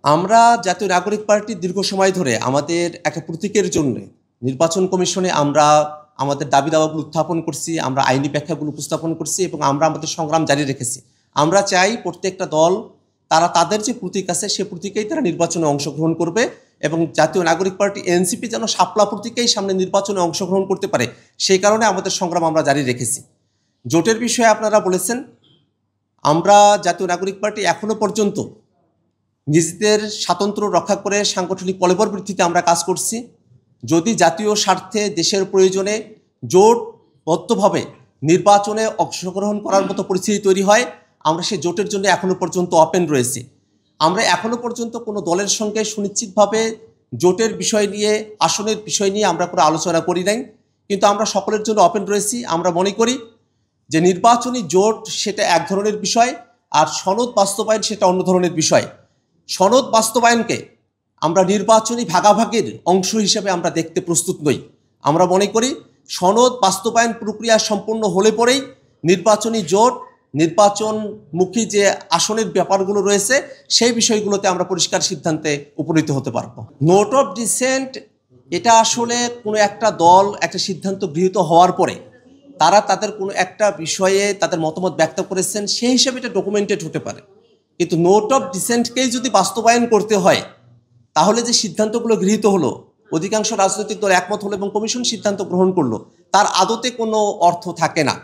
আমরা জাতীয় নাগরিক পার্টি দীর্ঘ সময় ধরে আমাদের একটা প্রতীকের জন্য নির্বাচন কমিশনে আমরা আমাদের দাবি দাওয়াগুলো উত্থাপন করছি, আমরা আইনি ব্যাখ্যাগুলো উপস্থাপন করছি এবং আমরা আমাদের সংগ্রাম জারি রেখেছি। আমরা চাই প্রত্যেকটা দল তারা তাদের যে প্রতীক আছে সে প্রতীকেই তারা নির্বাচনে অংশগ্রহণ করবে এবং জাতীয় নাগরিক পার্টি এনসিপি যেন শাপলা প্রতীকেই সামনে নির্বাচনে অংশগ্রহণ করতে পারে, সেই কারণে আমাদের সংগ্রাম আমরা জারি রেখেছি। জোটের বিষয়ে আপনারা বলেছেন, আমরা জাতীয় নাগরিক পার্টি এখনো পর্যন্ত নিজেদের স্বাতন্ত্র্য রক্ষা করে সাংগঠনিক কলেবর বৃদ্ধিতে আমরা কাজ করছি। যদি জাতীয় স্বার্থে দেশের প্রয়োজনে জোটবদ্ধভাবে নির্বাচনে অংশগ্রহণ করার মতো পরিস্থিতি তৈরি হয়, আমরা সেই জোটের জন্য এখনো পর্যন্ত ওপেন রয়েছি। আমরা এখনো পর্যন্ত কোনো দলের সঙ্গে সুনিশ্চিতভাবে জোটের বিষয় নিয়ে, আসনের বিষয় নিয়ে আমরা কোনো আলোচনা করি নাই, কিন্তু আমরা সকলের জন্য ওপেন রয়েছি। আমরা মনে করি যে নির্বাচনী জোট সেটা এক ধরনের বিষয়, আর সনদ বাস্তবায়ন সেটা অন্য ধরনের বিষয়। সনদ বাস্তবায়নকে আমরা নির্বাচনী ভাগাভাগির অংশ হিসেবে আমরা দেখতে প্রস্তুত নই। আমরা মনে করি সনদ বাস্তবায়ন প্রক্রিয়া সম্পূর্ণ হলে পরেই নির্বাচনী জোট, নির্বাচনমুখী যে আসনের ব্যাপারগুলো রয়েছে সেই বিষয়গুলোতে আমরা পরিষ্কার সিদ্ধান্তে উপনীত হতে পারব। নোট অফ ডিসেন্ট এটা আসলে কোনো একটা দল একটা সিদ্ধান্ত গৃহীত হওয়ার পরে তারা তাদের কোনো একটা বিষয়ে তাদের মতামত ব্যক্ত করেছেন, সেই হিসেবে এটা ডকুমেন্টেড হতে পারে। কিন্তু নোট অফ ডিসেন্টকেই যদি বাস্তবায়ন করতে হয়, তাহলে যে সিদ্ধান্তগুলো গৃহীত হলো, অধিকাংশ রাজনৈতিক দল একমত হলো এবং কমিশন সিদ্ধান্ত গ্রহণ করলো, তার আদতে কোনো অর্থ থাকে না।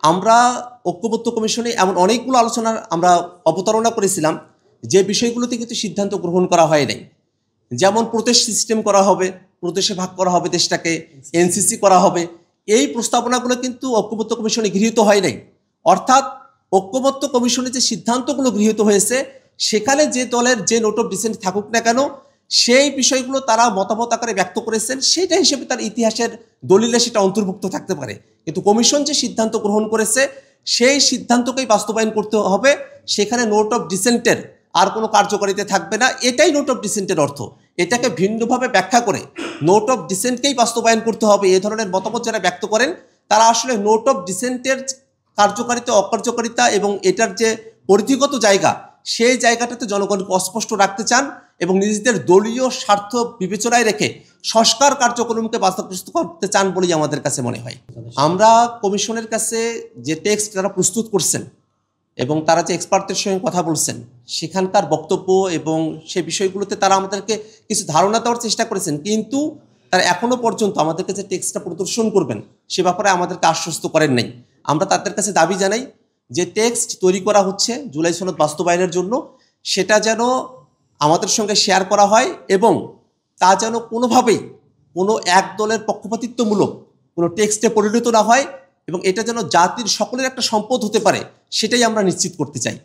আমরা ঐক্যবদ্ধ কমিশনে এমন অনেকগুলো আলোচনার আমরা অবতারণা করেছিলাম যে বিষয়গুলোতে কিন্তু সিদ্ধান্ত গ্রহণ করা হয় নাই। যেমন প্রদেশ সিস্টেম করা হবে, প্রদেশে ভাগ করা হবে দেশটাকে, এনসিসি করা হবে, এই প্রস্তাবনাগুলো কিন্তু ঐক্যবদ্ধ কমিশনে গৃহীত হয় নাই। অর্থাৎ ঐক্যবদ্ধ কমিশনে যে সিদ্ধান্তগুলো গৃহীত হয়েছে সেখানে যে দলের যে নোট অফ ডিসেন্ট থাকুক না কেন, সেই বিষয়গুলো তারা মতামত আকারে ব্যক্ত করেছেন, সেটা হিসেবে তার ইতিহাসের দলিলে সেটা অন্তর্ভুক্ত থাকতে পারে। কিন্তু কমিশন যে সিদ্ধান্ত গ্রহণ করেছে সেই সিদ্ধান্তকেই বাস্তবায়ন করতে হবে, সেখানে নোট অফ ডিসেন্টের আর কোনো কার্যকারিতা থাকবে না। এটাই নোট অফ ডিসেন্টের অর্থ। এটাকে ভিন্নভাবে ব্যাখ্যা করে নোট অফ ডিসেন্টকেই বাস্তবায়ন করতে হবে এ ধরনের মতামত যারা ব্যক্ত করেন, তারা আসলে নোট অফ ডিসেন্টের কার্যকারিতা, অকার্যকারিতা এবং এটার যে পরিধিগত জায়গা, সেই জায়গাটাতে জনগণকে অস্পষ্ট রাখতে চান এবং নিজেদের দলীয় স্বার্থ বিবেচনায় রেখে সংস্কার কার্যক্রমকে বাস্তবায়ন করতে চান বলেই আমাদের কাছে মনে হয়। আমরা কমিশনের কাছে যে টেক্সট তারা প্রস্তুত করছেন এবং তারা যে এক্সপার্টদের সঙ্গে কথা বলছেন, সেখানকার বক্তব্য এবং সে বিষয়গুলোতে তারা আমাদেরকে কিছু ধারণা দেওয়ার চেষ্টা করেছেন, কিন্তু তারা এখনও পর্যন্ত আমাদেরকে যে টেক্সটটা প্রদর্শন করবেন সে ব্যাপারে আমাদেরকে আশ্বস্ত করেন নাই। আমরা তাদের কাছে দাবি জানাই যে টেক্সট তৈরি করা হচ্ছে জুলাই সনদ বাস্তবায়নের জন্য, সেটা যেন আমাদের সঙ্গে শেয়ার করা হয় এবং তা যেন কোনোভাবেই কোনো এক দলের পক্ষপাতিত্বমূলক কোনো টেক্সটে পরিণত না হয় এবং এটা যেন জাতির সকলের একটা সম্পদ হতে পারে, সেটাই আমরা নিশ্চিত করতে চাই।